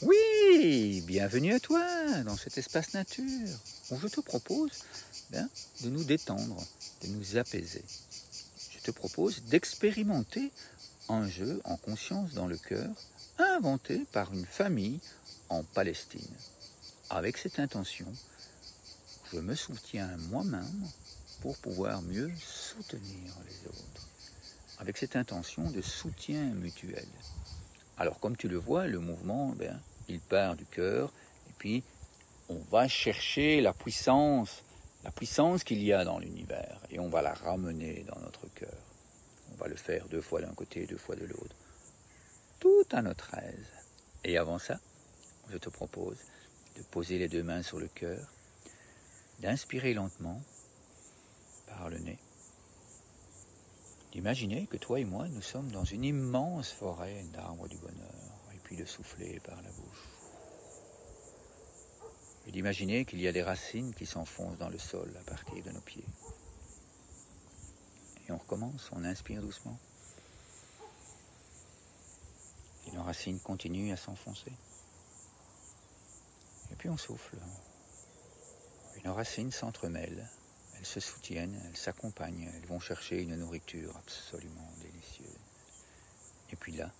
Oui, bienvenue à toi dans cet espace nature où je te propose de nous détendre, de nous apaiser. Je te propose d'expérimenter un jeu en conscience dans le cœur inventé par une famille en Palestine. Avec cette intention, je me soutiens moi-même pour pouvoir mieux soutenir les autres. Avec cette intention de soutien mutuel. Alors comme tu le vois, le mouvement, il part du cœur et puis on va chercher la puissance qu'il y a dans l'univers et on va la ramener dans notre cœur. On va le faire 2 fois d'un côté, 2 fois de l'autre, tout à notre aise. Et avant ça, je te propose de poser les 2 mains sur le cœur, d'inspirer lentement par le nez, d'imaginer que toi et moi, nous sommes dans une immense forêt d'arbres du bonheur, et puis de souffler par la bouche. Et d'imaginer qu'il y a des racines qui s'enfoncent dans le sol à partir de nos pieds. Et on recommence, on inspire doucement. Et nos racines continuent à s'enfoncer. Et puis on souffle. Et nos racines s'entremêlent, elles se soutiennent, elles s'accompagnent, elles vont chercher une nourriture absolument délicieuse. Et puis là,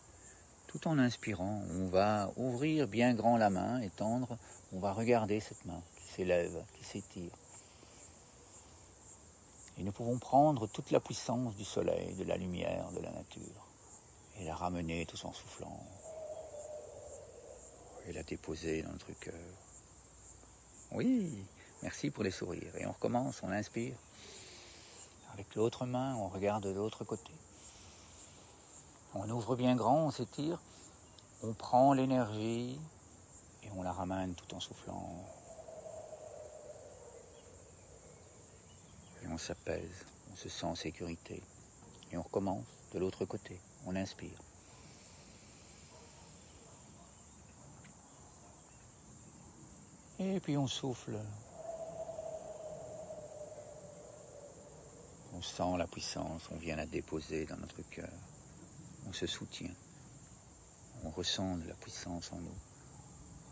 tout en inspirant, on va ouvrir bien grand la main et tendre, on va regarder cette main qui s'élève, qui s'étire. Et nous pouvons prendre toute la puissance du soleil, de la lumière, de la nature, et la ramener tous en soufflant, et la déposer dans notre cœur. Oui, merci pour les sourires. Et on recommence, on inspire. Avec l'autre main, on regarde de l'autre côté. On ouvre bien grand, on s'étire, on prend l'énergie et on la ramène tout en soufflant. Et on s'apaise, on se sent en sécurité. Et on recommence de l'autre côté, on inspire. Et puis on souffle. On sent la puissance, on vient la déposer dans notre cœur. On se soutient. On ressent de la puissance en nous.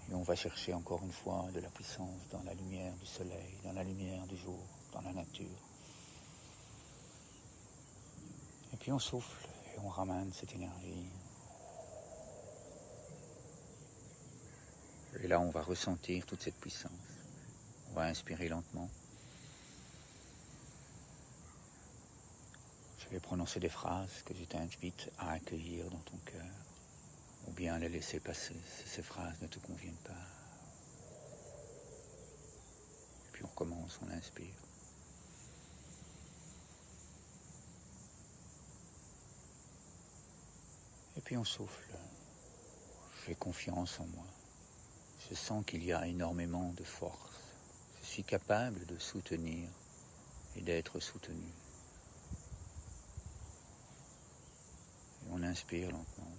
Et on va chercher encore une fois de la puissance dans la lumière du soleil, dans la lumière du jour, dans la nature. Et puis on souffle et on ramène cette énergie. Et là, on va ressentir toute cette puissance. On va inspirer lentement. Je vais prononcer des phrases que je t'invite à accueillir dans ton cœur, ou bien à les laisser passer si ces phrases ne te conviennent pas. Et puis on recommence, on inspire. Et puis on souffle. J'ai confiance en moi. Je sens qu'il y a énormément de force. Je suis capable de soutenir et d'être soutenu. Et on inspire lentement.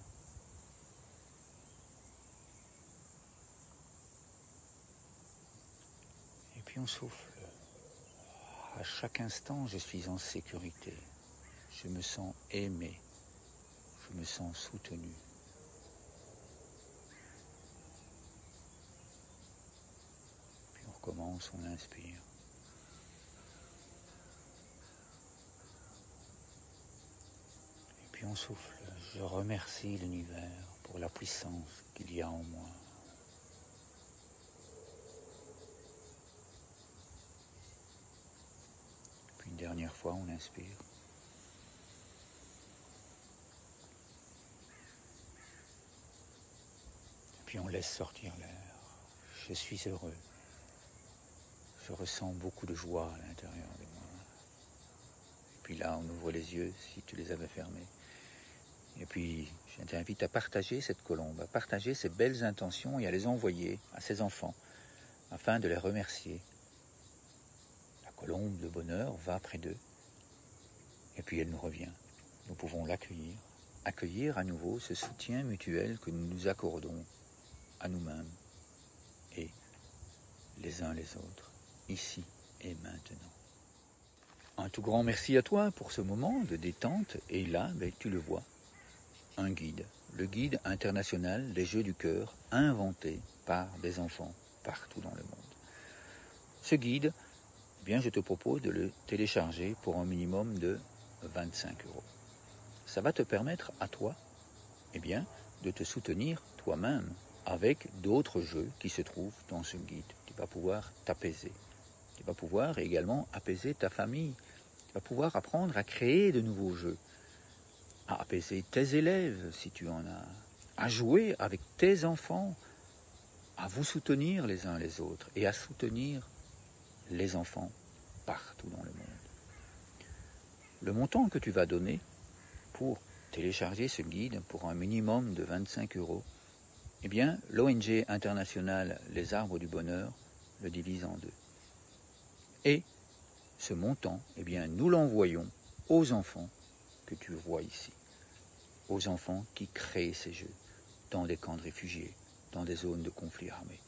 Et puis on souffle. À chaque instant, je suis en sécurité. Je me sens aimé. Je me sens soutenu. Puis on recommence, on inspire. Et puis on souffle. Je remercie l'univers pour la puissance qu'il y a en moi. Puis une dernière fois, on inspire. Puis on laisse sortir l'air. Je suis heureux. Je ressens beaucoup de joie à l'intérieur de moi. Et puis là, on ouvre les yeux si tu les avais fermés. Et puis, je t'invite à partager cette colombe, à partager ces belles intentions et à les envoyer à ses enfants afin de les remercier. La colombe de bonheur va près d'eux et puis elle nous revient. Nous pouvons l'accueillir, accueillir à nouveau ce soutien mutuel que nous nous accordons à nous-mêmes et les uns les autres, ici et maintenant. Un tout grand merci à toi pour ce moment de détente et là, tu le vois. un guide, le guide international des jeux du cœur, inventé par des enfants partout dans le monde. Ce guide, eh bien, je te propose de le télécharger pour un minimum de 25 €. Ça va te permettre à toi, eh bien, de te soutenir toi-même avec d'autres jeux qui se trouvent dans ce guide. Tu vas pouvoir t'apaiser. Tu vas pouvoir également apaiser ta famille. Tu vas pouvoir apprendre à créer de nouveaux jeux, à apaiser tes élèves si tu en as, à jouer avec tes enfants, à vous soutenir les uns les autres et à soutenir les enfants partout dans le monde. Le montant que tu vas donner pour télécharger ce guide pour un minimum de 25 €, eh bien, l'ONG internationale Les Arbres du Bonheur le divise en deux. Et ce montant, eh bien, nous l'envoyons aux enfants que tu vois ici, aux enfants qui créent ces jeux dans des camps de réfugiés, dans des zones de conflits armés.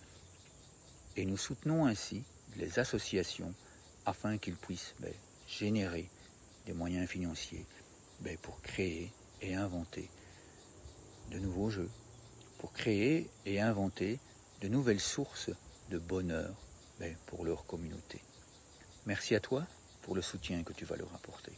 Et nous soutenons ainsi les associations afin qu'ils puissent générer des moyens financiers pour créer et inventer de nouveaux jeux, pour créer et inventer de nouvelles sources de bonheur pour leur communauté. Merci à toi pour le soutien que tu vas leur apporter.